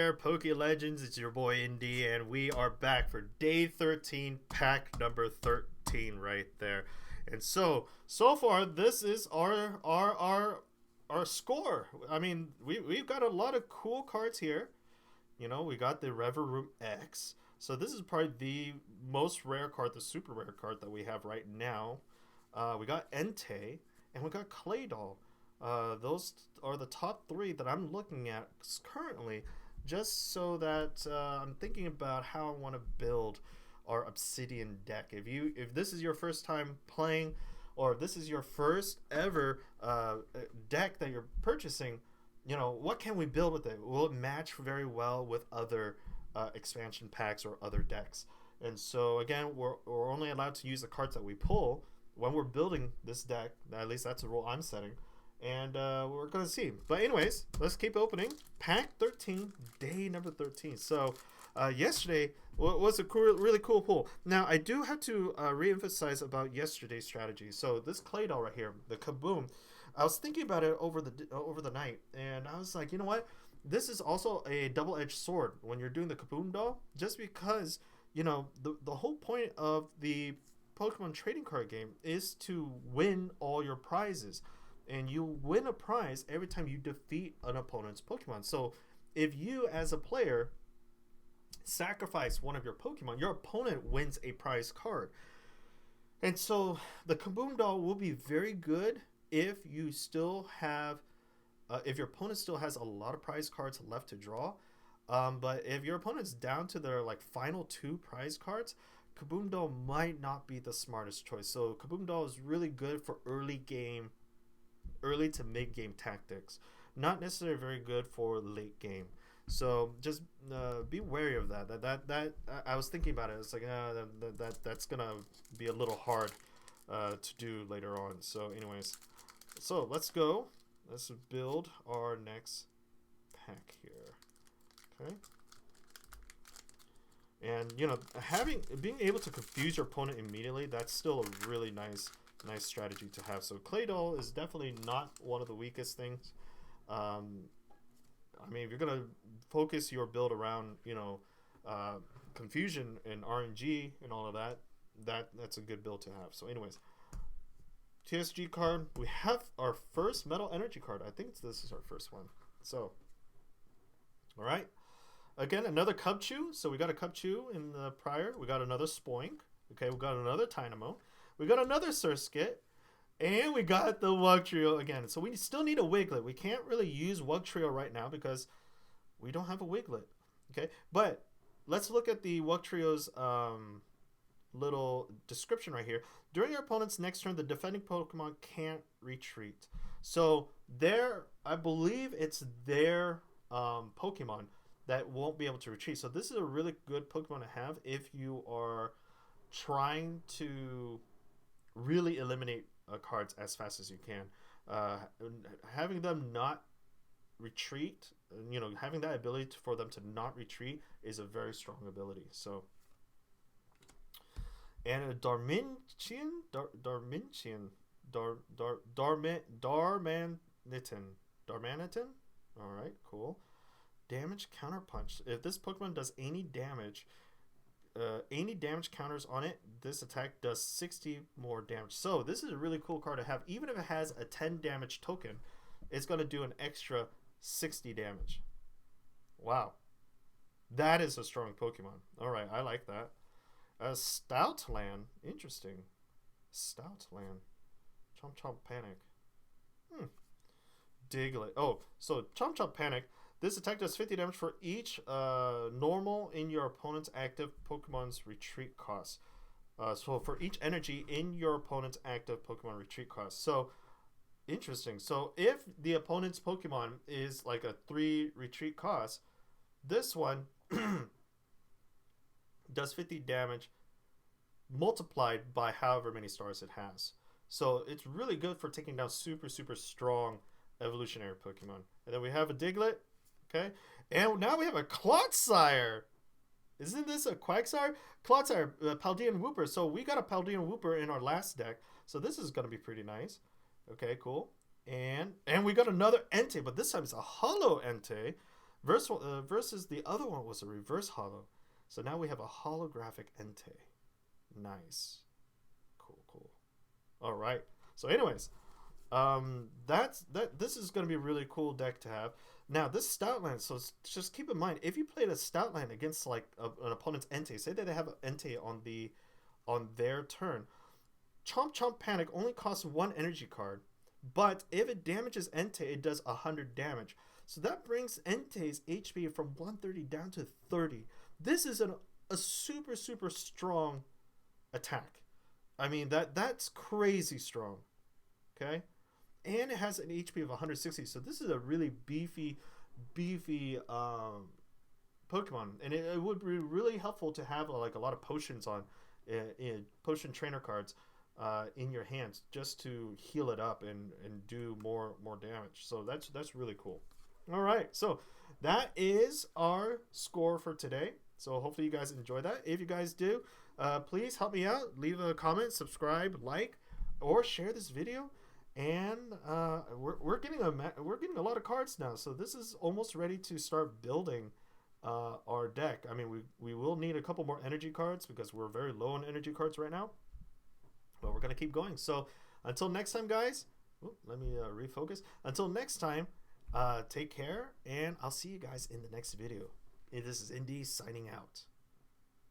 there, Poke Legends? It's your boy Indy, and we are back for day 13, pack number 13, right there. And so far, this is our score. I mean, we've got a lot of cool cards here. You know, we got the Rever Room X. So this is probably the most rare card, the super rare card that we have right now. We got Entei, and we got Claydol. Those are the top three that I'm looking at currently, just so that I'm thinking about how I want to build our Obsidian deck. If this is your first time playing, or if this is your first ever deck that you're purchasing, you know, what can we build with it? Will it match very well with other expansion packs or other decks? And so again, we're only allowed to use the cards that we pull when we're building this deck. At least that's the rule I'm setting. And we're going to see. But anyways, let's keep opening. Pack 13, day number 13. So yesterday was a really cool pull. Now, I do have to re-emphasize about yesterday's strategy. So this Claydol right here, the Kaboom, I was thinking about it over the night. And I was like, you know what? This is also a double-edged sword when you're doing the Kaboom doll. Just because, you know, the whole point of the Pokemon trading card game is to win all your prizes. And you win a prize every time you defeat an opponent's Pokemon. So if you, as a player, sacrifice one of your Pokemon, your opponent wins a prize card. And so the Kaboom doll will be very good if you still have, if your opponent still has a lot of prize cards left to draw. But if your opponent's down to their like final 2 prize cards, Kaboom doll might not be the smartest choice. So Kaboom doll is really good for early to mid game tactics, not necessarily very good for late game. So just be wary of that. That I was thinking about it. It's like that's gonna be a little hard to do later on. So anyways, so let's go. Let's build our next pack here. Okay. And you know, being able to confuse your opponent immediately, that's still a really nice strategy to have. So Claydol is definitely not one of the weakest things. I mean, if you're gonna focus your build around, you know, confusion and RNG and all of that's a good build to have. So anyways, TSG card, we have our first Metal Energy card. I think this is our first one. So all right, again, another Cubchoo. So we got a Cubchoo in the prior. We got another Spoink. Okay, we got another Tynamo. We got another Surskit, and we got the Wugtrio again. So we still need a Wiglet. We can't really use Wugtrio right now because we don't have a Wiglet. Okay, but let's look at the Wugtrio's little description right here. During your opponent's next turn, the defending Pokemon can't retreat. So I believe it's their Pokemon that won't be able to retreat. So this is a really good Pokemon to have if you are trying to really eliminate cards as fast as you can. Having them not retreat, you know, having that ability for them to not retreat is a very strong ability. So, and a Darmanitan, all right, cool. Damage counterpunch. If this Pokemon does any damage counters on it, this attack does 60 more damage. So this is a really cool card to have. Even if it has a 10 damage token, it's going to do an extra 60 damage. Wow. That is a strong Pokemon. Alright, I like that. Stoutland. Interesting. Stoutland. Chomp Chomp Panic. Diglett. Oh, so Chomp Chomp Panic. This attack does 50 damage for each normal in your opponent's active Pokemon's retreat cost. So for each energy in your opponent's active Pokemon retreat cost. So, interesting. So if the opponent's Pokemon is like a 3 retreat cost, this one does 50 damage multiplied by however many stars it has. So it's really good for taking down super strong evolutionary Pokemon. And then we have a Diglett. Okay, and now we have a Clotsire. Isn't this a Quagsire? Clotsire, Paldean Wooper. So we got a Paldean Wooper in our last deck. So this is going to be pretty nice. Okay, cool. And we got another Entei, but this time it's a Hollow Entei. Versus the other one was a reverse holo. So now we have a holographic Entei. Nice. Cool, cool. All right. So anyways, this is going to be a really cool deck to have. Now this Stoutland, so just keep in mind, if you played a Stoutland against like an opponent's Entei, say that they have an Entei on their turn, Chomp Chomp Panic only costs 1 energy card, but if it damages Entei, it does 100 damage. So that brings Entei's HP from 130 down to 30. This is a super super strong attack. I mean that's crazy strong. Okay, and it has an HP of 160. So this is a really beefy Pokemon, and it would be really helpful to have like a lot of potions on in potion trainer cards in your hands just to heal it up and do more damage. So that's really cool. All right, so that is our score for today. So hopefully you guys enjoy that. If you guys do, please help me out. Leave a comment, subscribe, like, or share this video. And we're getting a lot of cards now. So this is almost ready to start building our deck. I mean, we will need a couple more energy cards because we're very low on energy cards right now. But we're gonna keep going. So until next time, guys. Let me refocus. Until next time. Take care, and I'll see you guys in the next video. This is Indy signing out.